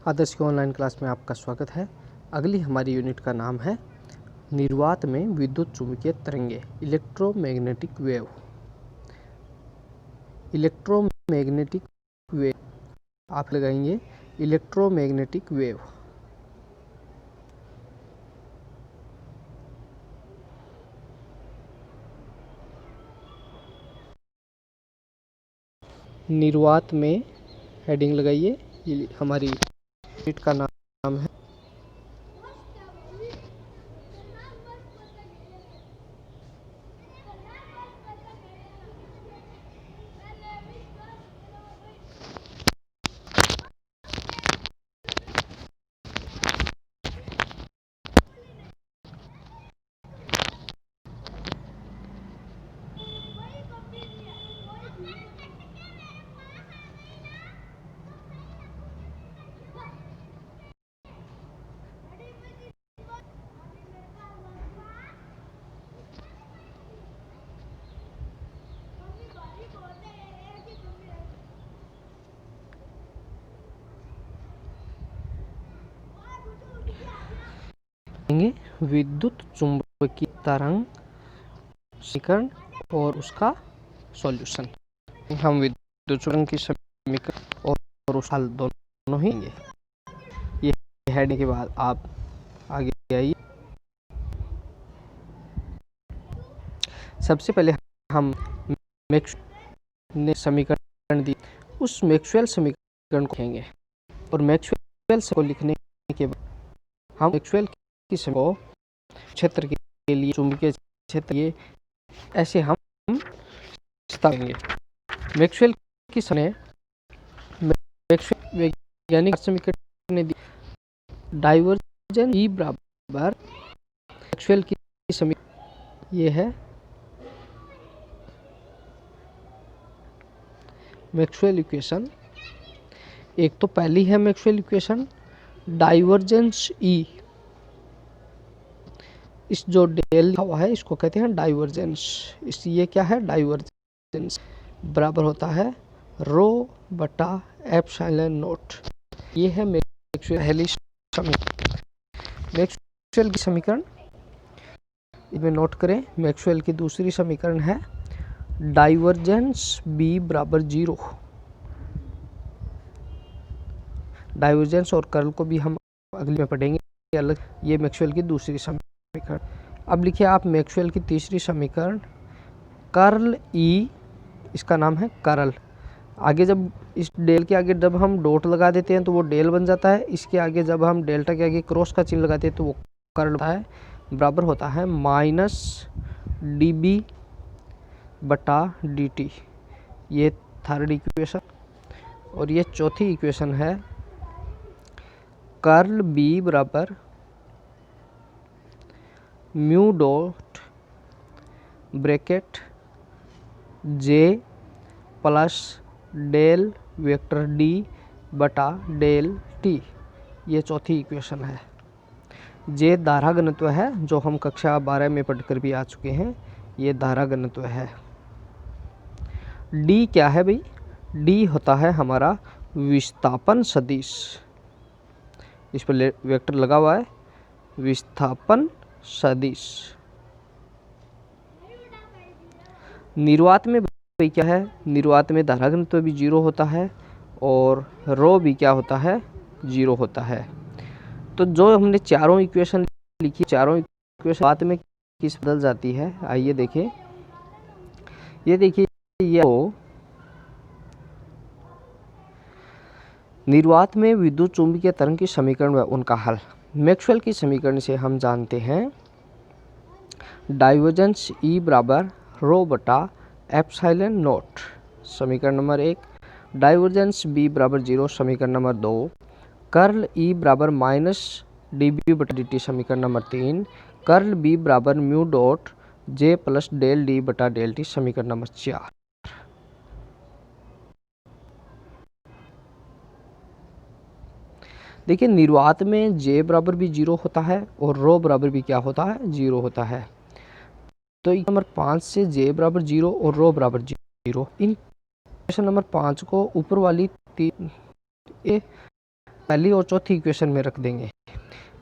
आदर्श की online class में आपका स्वागत है। अगली हमारी यूनिट का नाम है निर्वात में विद्युत चुंबकीय तरंगे, इलेक्ट्रोमैग्नेटिक वेव। इलेक्ट्रोमैग्नेटिक वेव आप लगाएंगे इलेक्ट्रोमैग्नेटिक वेव। निर्वात में हेडिंग लगाइए, ये हमारी यूनिट का नाम है। विद्युत चुंबकीय तरंग समीकरण और उसका सॉल्यूशन। हम विद्युत चुंबकीय की समीकरण और उस हल दोनों ही लेंगे। ये हेडिंग के बाद आप आगे आइए। सबसे पहले हम मैक्सवेल ने समीकरण दी, उस मैक्सवेल समीकरण को लिखेंगे और मैक्सवेल को लिखने के बाद हम मैक्सवेल की समीकरण क्षेत्र के लिए चुंबकीय क्षेत्र ये ऐसे हम स्थापित करेंगे। मैक्सवेल की मैक्सवेल वैज्ञानिक समीकरण ने दी डाइवर्जेंस E बराबर मैक्सवेल की समीकरण ये है मैक्सवेल इक्वेशन। एक तो पहली है मैक्सवेल इक्वेशन डाइवर्जेंस E, इस जो डेल लिखा हुआ है इसको कहते हैं डाइवर्जेंस। इस ये क्या है डाइवर्जेंस बराबर होता है रो बटा एप्सिलॉन नॉट। ये है मैक्सवेल पहली समीकरण। मैक्सवेल की समीकरण इसमें नोट करें। मैक्सवेल की दूसरी समीकरण है डाइवर्जेंस B बराबर 0। डाइवर्जेंस और कर्ल को भी हम अगले में पढ़ेंगे अलग। ये मैक्सवेल की दूसरी समीकरण। अब लिखिए आप मैक्सवेल की तीसरी समीकरण कर्ल E, इसका नाम है कर्ल। आगे जब इस डेल के आगे जब हम डॉट लगा देते हैं तो वो डेल बन जाता है। इसके आगे जब हम डेल्टा के आगे क्रॉस का चिन्ह लगाते हैं तो वो कर्ल होता है, बराबर होता है माइनस dB बटा dt। ये थर्ड इक्वेशन। और ये चौथी इक्वेशन है कर्ल B बराबर mu dot bracket J plus del vector D बटा डेल T। ये चौथी इक्वेशन है। J धारा घनत्व है जो हम कक्षा 12 में पढ़कर भी आ चुके हैं। ये धारा घनत्व है। D क्या है भाई? D होता है हमारा विस्थापन सदिश। इस पर वेक्टर लगा हुआ है विस्थापन सदिश। निर्वात में भी क्या है? निर्वात में धारा घनत्व भी 0 होता है और रो भी क्या होता है? 0 होता है। तो जो हमने चारों इक्वेशन लिखी, चारों इक्वेशन बात में किस बदल जाती है आइए देखें। ये देखिए ये निर्वात में विद्युत चुंबकीय तरंग की समीकरण व उनका हल। मैक्सवेल की समीकरण से हम जानते हैं डाइवर्जेंस E बराबर रो बटा एप्सिलॉन नॉट, समीकरण नंबर 1। डाइवर्जेंस B बराबर 0, समीकरण नंबर 2। कर्ल E बराबर माइनस dB बटा dt, समीकरण नंबर 3। कर्ल B बराबर mu dot J plus del D बटा डेल T, समीकरण नंबर 4। देखिए निर्वात में J बराबर भी 0 होता है और रो बराबर भी क्या होता है? 0 होता है। तो नंबर 5 से J बराबर 0 और रो बराबर 0, इन क्वेश्चन नंबर 5 को ऊपर वाली पहली और चौथी इक्वेशन में रख देंगे।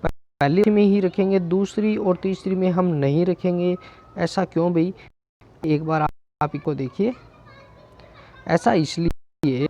पहली में ही रखेंगे, दूसरी और तीसरी में हम नहीं रखेंगे। ऐसा क्यों भाई? एक बार आप इसको देखिए। ऐसा इसलिए,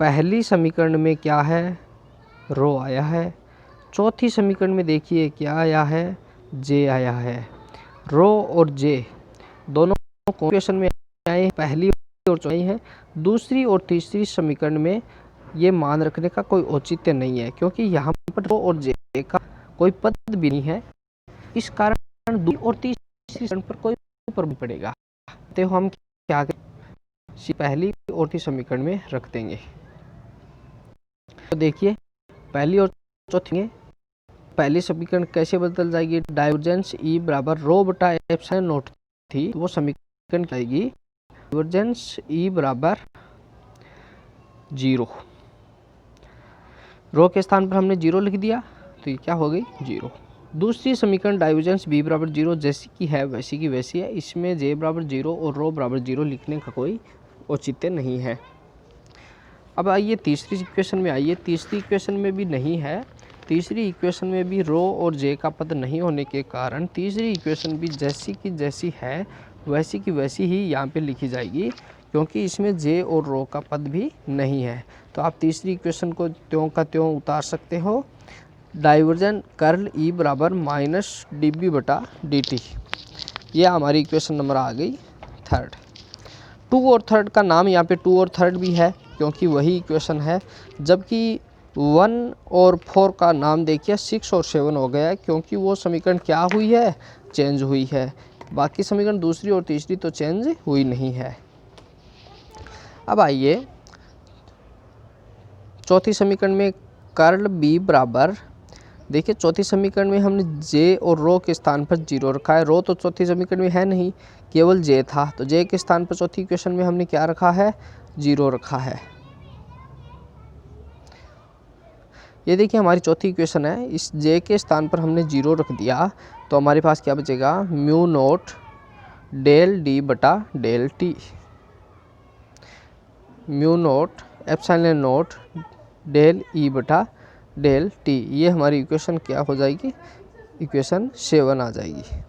पहली समीकरण में क्या है, रो आया है। चौथी समीकरण में देखिए क्या आया है, जे आया है। रो और जे दोनों इक्वेशन में आए, पहली और चौथी है। दूसरी और तीसरी समीकरण में ये मान रखने का कोई औचित्य नहीं है, क्योंकि यहाँ पर रो और जे का कोई पद भी नहीं है। इस कारण दूसरी और तीसरी समीकरण पर कोई प्रभाव पड़ेगा। तो हम क्या करें, पहली और तीसरी समीकरण में रख देंगे। तो देखिए पहली और चौथी, पहली समीकरण कैसे बदल जाएगी, डाइवर्जेंस ई बराबर रो बटा एप्सिलॉन नॉट थी, वो समीकरण क्या आएगी, डाइवर्जेंस ई बराबर 0। रो के स्थान पर हमने 0 लिख दिया, तो ये क्या हो गई, 0। दूसरी समीकरण डाइवर्जेंस बी बराबर 0 जैसी की है वैसी की वैसी है। इसमें जे बराबर 0 और रो बराबर 0 लिखने का कोई औचित्य नहीं है। अब आइए तीसरी इक्वेशन में आइए। तीसरी इक्वेशन में भी नहीं है। तीसरी इक्वेशन में भी रो और जे का पद नहीं होने के कारण तीसरी इक्वेशन भी जैसी की जैसी है वैसी की वैसी ही यहाँ पे लिखी जाएगी, क्योंकि इसमें जे और रो का पद भी नहीं है। तो आप तीसरी इक्वेशन को त्यों का त्यों उतार सकते हो। डाइवर्जेंट कर्ल ई बराबर माइनस डी बी बटा डी टी, ये हमारी इक्वेशन नंबर आ गई थर्ड। 2 और थर्ड का नाम यहाँ पे 2 और थर्ड भी है, क्योंकि वही इक्वेशन है। जबकि 1 और 4 का नाम देखिए 6 और 7 हो गया है, क्योंकि वो समीकरण क्या हुई है, चेंज हुई है। बाकी समीकरण दूसरी और तीसरी तो चेंज हुई नहीं है। अब आइए चौथी समीकरण में कर्ल बी बराबर, देखिए चौथी समीकरण में हमने जे और रो के स्थान पर 0 रखा है। रो तो चौथी समीकरण में है नहीं, केवल जे था, तो जे के स्थान पर चौथी इक्वेशन में हमने क्या रखा है, 0 रखा है। ये देखिए हमारी चौथी इक्वेशन है, इस जे के स्थान पर हमने 0 रख दिया, तो हमारे पास क्या बचेगा, म्यू नोट डेल डी बटा del T, mu naught epsilon naught del E बटा डेल टी। ये हमारी इक्वेशन क्या हो जाएगी, इक्वेशन 7 आ जाएगी।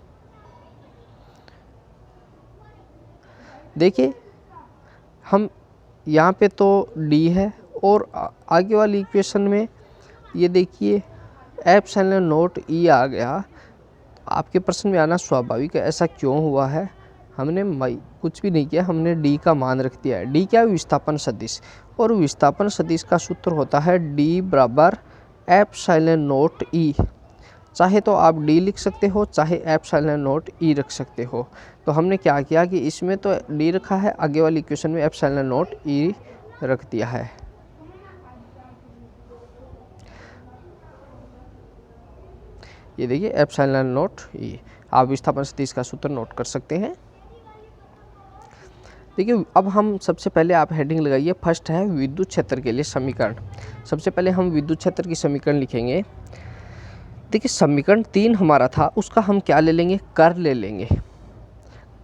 देखिए हम यहाँ पे तो डी है, और आगे वाली इक्वेशन में ये देखिए एप्सिलॉन नोट ई आ गया। आपके प्रश्न में आना स्वाभाविक है, ऐसा क्यों हुआ है। हमने कुछ भी नहीं किया, हमने डी का मान रख दिया है। डी क्या है, विस्थापन सदिश, और विस्थापन सदिश का सूत्र होता है डी बराबर एप्सिलॉन नोट ई। चाहे तो आप डी लिख सकते हो, चाहे एप्सिलॉन नोट ई रख सकते हो। तो हमने क्या किया कि इसमें तो डी रखा है, आगे वाली इक्वेशन में एप्सिलॉन नोट ई रख दिया है। ये देखिए एप्सिलॉन नोट ई, आप विस्थापन सदिश का सूत्र नोट कर सकते हैं। देखिए अब हम सबसे पहले आप हेडिंग लगाइए, फर्स्ट है विद्युत क्षेत्र के लिए समीकरण। सबसे पहले हम विद्युत क्षेत्र की समीकरण लिखेंगे। देखिए समीकरण 3 हमारा था, उसका हम क्या ले लेंगे, कर्ल ले लेंगे।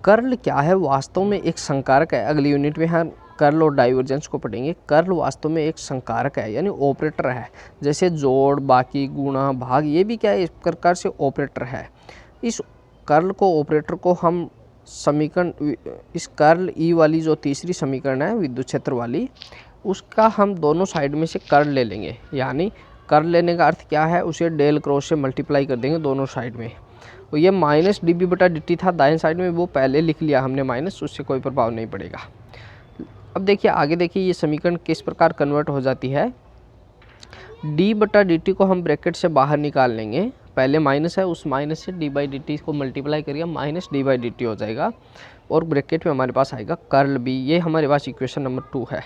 कर्ल क्या है, वास्तव में एक संकारक है। अगली यूनिट में हम कर्ल और डाइवर्जेंस को पढ़ेंगे। कर्ल वास्तव में एक संकारक है, यानी ऑपरेटर है। जैसे जोड़, बाकी, गुणा, भाग, ये भी क्या है, इस प्रकार से ऑपरेटर है। इस कर्ल को, ऑपरेटर को हम समीकरण, इस कर्ल ई वाली जो तीसरी समीकरण है विद्युत क्षेत्र वाली, उसका हम दोनों साइड में से कर्ल ले लेंगे। यानी कर्ल लेने का अर्थ क्या है, उसे डेल क्रॉस से मल्टीप्लाई कर देंगे दोनों साइड में। तो ये माइनस डी बी बटा डी टी था दाएं साइड में, वो पहले लिख लिया हमने माइनस, उससे कोई प्रभाव नहीं पड़ेगा। अब देखिए आगे देखिए ये समीकरण किस प्रकार कन्वर्ट हो जाती है। डी बटा डी टी को हम ब्रैकेट से बाहर निकाल लेंगे, पहले माइनस है, उस माइनस से डी बाई डी टी को मल्टीप्लाई करिए, minus D by D T हो जाएगा, और ब्रैकेट में हमारे पास आएगा कर्ल बी। ये हमारे पास इक्वेशन नंबर 2 है।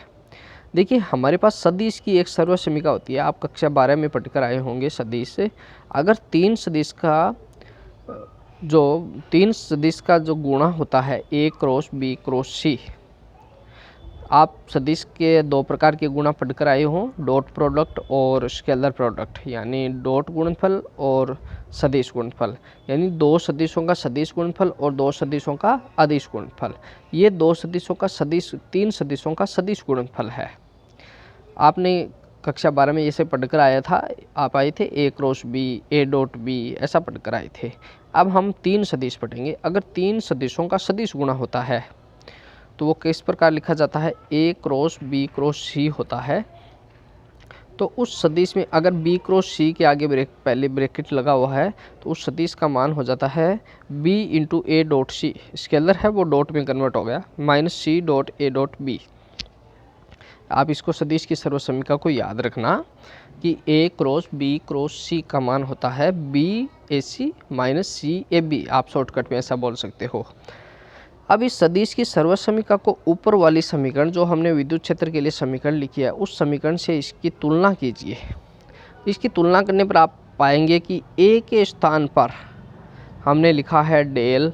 देखिए हमारे पास सदिश की एक सर्वसमीका होती है, आप कक्षा 12 में पढ़कर आए होंगे सदिश से। अगर तीन सदिश का जो गुणा होता है ए क्रॉस बी क्रॉस सी, आप सदिश के 2 प्रकार के गुणा पढ़कर आए हों, डॉट प्रोडक्ट और स्केलर प्रोडक्ट, यानी डॉट गुणनफल और सदिश गुणनफल, यानी 2 सदिशों का सदिश गुणनफल और 2 सदिशों का अदिश गुणनफल। ये 2 सदिशों का सदिश, 3 सदिशों का सदिश गुणनफल है। आपने कक्षा 12 में ये से पढ़कर आया था, आप आए थे A cross B, A dot B, ऐसा पढ़कर आए थे। अब हम 3 सदिश पढ़ेंगे। अगर 3 सदिशों का सदिश गुणा होता है तो वो किस प्रकार लिखा जाता है, ए क्रॉस बी क्रॉस सी होता है। तो उस सदिश में अगर बी क्रॉस सी के आगे पहले ब्रैकेट लगा हुआ है तो उस सदिश का मान हो जाता है B into A dot C, scalar है वो डॉट में कन्वर्ट हो गया, minus C dot A dot B. आप इसको सदिश की सर्वसमीका को याद रखना कि A cross B cross C का मान होता है B A C minus C A B, आप शॉर्टकट में ऐसा बोल सकते हो। अब इस सदिश की सर्वसमीका को ऊपर वाली समीकरण जो हमने विद्युत क्षेत्र के लिए समीकरण लिखी है उस समीकरण से इसकी तुलना कीजिए। इसकी तुलना करने पर आप पाएंगे कि ए के स्थान पर हमने लिखा है डेल,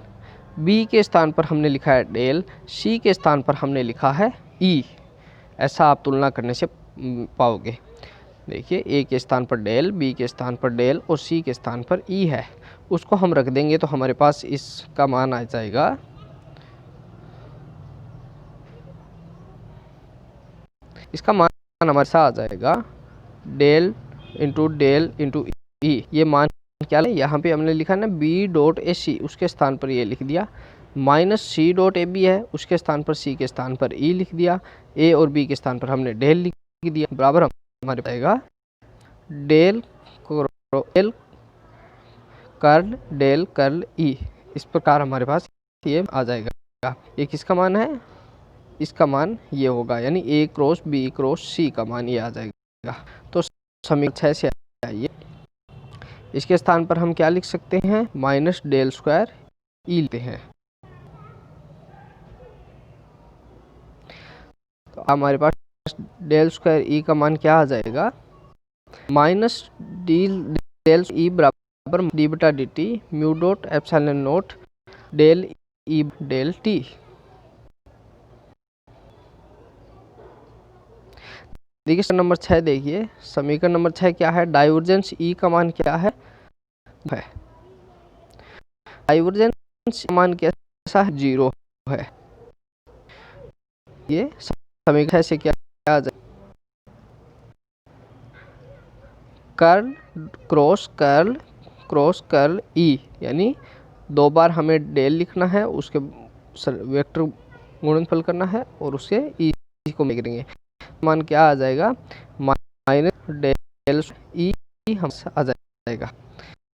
बी के स्थान पर हमने लिखा है डेल, सी के स्थान पर हमने लिखा है ई। ऐसा आप तुलना करने से पाओगे। देखिए ए के स्थान पर डेल, बी के स्थान पर डेल और सी के स्थान पर ई है, उसको हम रख देंगे तो हमारे पास इसका मान आ जाएगा इसका मान हमारे साथ आ जाएगा डेल इंटू ई। ये मान क्या है, यहाँ पे हमने लिखा ना बी डॉट ए सी, उसके स्थान पर ये लिख दिया, minus C dot A B है, उसके स्थान पर सी के स्थान पर ई लिख दिया, ए और बी के स्थान पर हमने डेल लिख दिया, बराबर हमारे पाएगा डेल कर्ल ई। इस प्रकार हमारे पास ये आ जाएगा। ये किसका मान है, इसका मान ये होगा, यानी ए क्रॉस बी क्रॉस सी का मान ये आ जाएगा। तो समीकरण 6 से आइए, इसके स्थान पर हम क्या लिख सकते हैं, माइनस डेल स्क्वायर ई लेते हैं। तो हमारे पास डेल स्क्वायर ई का मान क्या आ जाएगा, माइनस डेल ई बराबर डी बटा D T mu dot epsilon naught del E del T. देखिए नंबर 6 देखिए, समीकरण नंबर 6 क्या है, डाइवर्जेंस ई का मान क्या है, डाइवर्जेंस का मान कैसा है, 0 है। ये समीकरण से क्या आ जाए, क्रॉस कर्ल ई, यानी 2 बार हमें डेल लिखना है, उसके वेक्टर गुणनफल करना है और उसके ई को करेंगे, मान क्या आ जाएगा, माइनस डेल ई हम आ जाएगा।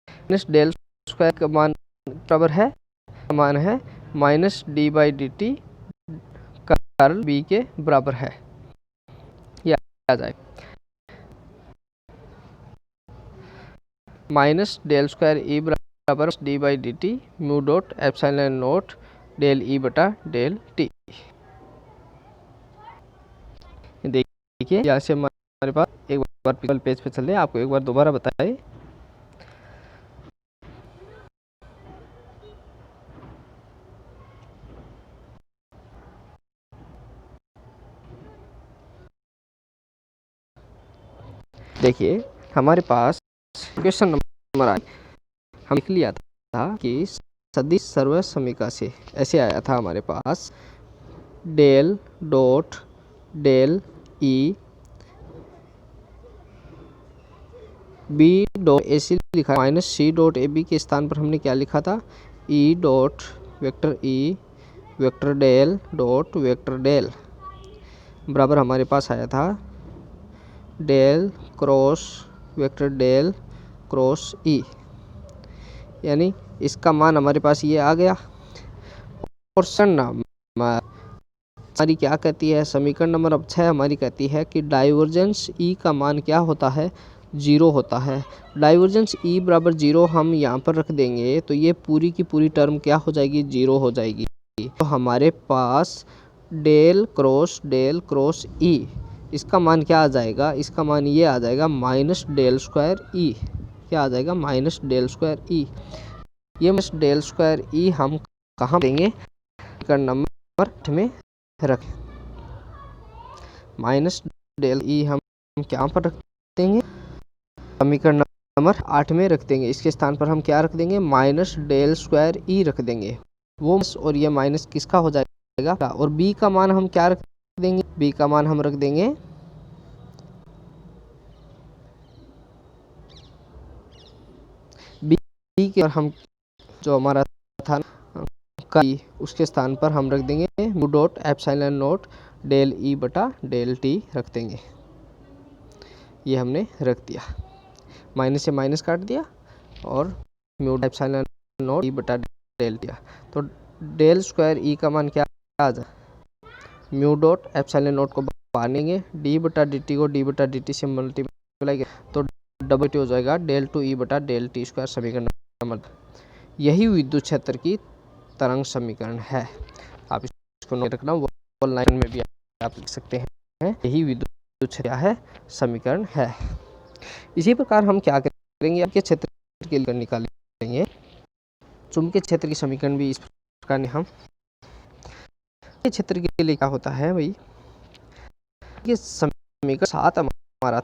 माइनस डेल स्क्वायर का मान बराबर है, मान है minus D by D T curl B के बराबर है, यह आ जाएगा माइनस डेल स्क्वायर ई बराबर D by D T mu dot epsilon naught del E बटा डेल टी। देखिए यहाँ से हमारे पास एक बार पिछले पेज पे चले, आपको एक बार दोबारा बताए। देखिए हमारे पास क्वेश्चन नंबर हम लिख लिया था कि सदिश सर्वसमीका से ऐसे आया था हमारे पास, del dot del E B dot A C लिखा, minus C dot A B के स्थान पर हमने क्या लिखा था, E dot vector E vector del dot vector del बराबर हमारे पास आया था del cross vector del cross E, यानी इसका मान हमारे पास ये आ गया। और हमारी क्या कहती है, समीकरण नंबर अब 6 हमारी कहती है कि डाइवर्जेंस ई का मान क्या होता है, 0 होता है। डाइवर्जेंस ई बराबर 0 हम यहाँ पर रख देंगे तो ये पूरी की पूरी टर्म क्या हो जाएगी, 0 हो जाएगी। तो हमारे पास डेल क्रॉस ई, इसका मान क्या आ जाएगा, इसका मान ये आ जाएगा माइनस डेल स्क्वायर ई, क्या आ जाएगा, माइनस डेल स्क्वायर ई। ये माइनस डेल स्क्वायर ई हम कहाँ देंगे, नंबर 8 में रखें, माइनस डेल ई हम क्या पर रख देंगे, समीकरण नंबर 8 में रख देंगे। इसके स्थान पर हम क्या रख देंगे, माइनस डेल स्क्वायर ई रख देंगे वो, और ये माइनस किसका हो जाएगा, और बी का मान हम क्या रख देंगे, बी का मान हम रख देंगे ई के हम जो हमारा था का ई, उसके स्थान पर हम रख देंगे mu dot epsilon naught del E बटा डेल टी रख देंगे। ये हमने रख दिया, माइनस से माइनस काट दिया और म्यू एप्सिलॉन नॉट ई बटा डेल दिया। तो डेल स्क्वायर ई का मान क्या आ जाए, म्यू डॉट एप्सिलॉन नॉट को बाहर लेंगे, डी बटा डी टी को डी बटा डी टी से मल्टीप्लाई करें तो डबल टी हो जाएगा डेल टू ई बटा डेल टी स्क्वायर समीकरण नंबर। यही विद्युत क्षेत्र की तरंग समीकरण है। आप इसको नोट रखना, वन लाइन में भी आप लिख सकते हैं। यही विद्युत क्षेत्र क्या है, समीकरण है। इसी प्रकार हम क्या करेंगे, आपके क्षेत्र के लिए निकालेंगे चुंबकीय क्षेत्र की समीकरण भी इस प्रकार हम क्षेत्र के लिए क्या होता है भाई, ये समीकरण 7 हमारा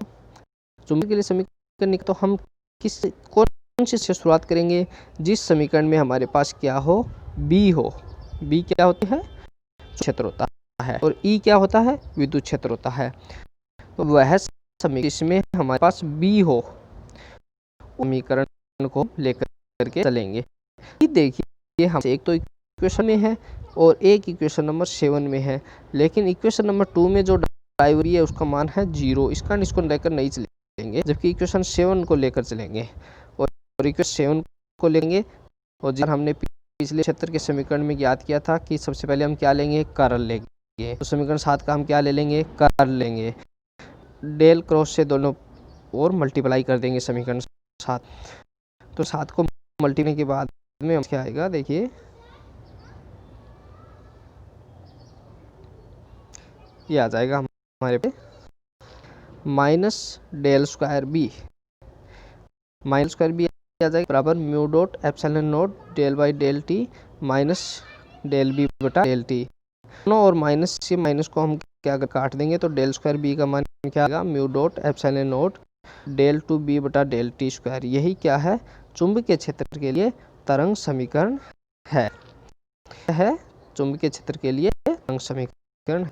चुंबकीय के लिए समीकरण। तो हम कौन से शुरुआत करेंगे, जिस समीकरण में हमारे पास क्या हो, बी हो। बी क्या होती है, क्षेत्र होता है, और ई क्या होता है, विद्युत क्षेत्र होता है। तो वह समीकरण जिसमें हमारे पास बी हो, समीकरण को लेकर के चलेंगे। देखिए हम एक तो इक्वेशन में है और एक इक्वेशन नंबर 7 में है, लेकिन इक्वेशन नंबर 2 में जो ड्राइवरी है उसका मान है 0, इसको लेकर नहीं चलेंगे, जबकि इक्वेशन 7 को लेकर चलेंगे और इक्वेशन 7 को लेंगे। और जब हमने पिछले क्षेत्र के समीकरण में ज्ञात किया था कि सबसे पहले हम क्या लेंगे, कर्ल लेंगे, तो समीकरण 7 का हम क्या ले लेंगे, कर्ल लेंगे, डेल क्रॉस से दोनों और मल्टीप्लाई कर देंगे समीकरण 7। तो 7 को मल्टीप्लाई के बाद में क्या आएगा, देखिए ये आ जाएगा हमारे पे minus del square B, minus square B आ जाएगा बराबर mu dot epsilon naught del by del T minus del B बटा डेल टी। और माइनस से माइनस को हम क्या काट देंगे तो डेल स्क्वायर बी का मान क्या आएगा, mu dot epsilon naught del two B बटा डेल टी स्क्वायर। यही क्या है, चुंबकीय क्षेत्र के लिए तरंग समीकरण है चुंबकीय क्षेत्र के लिए तरंग समीकरण।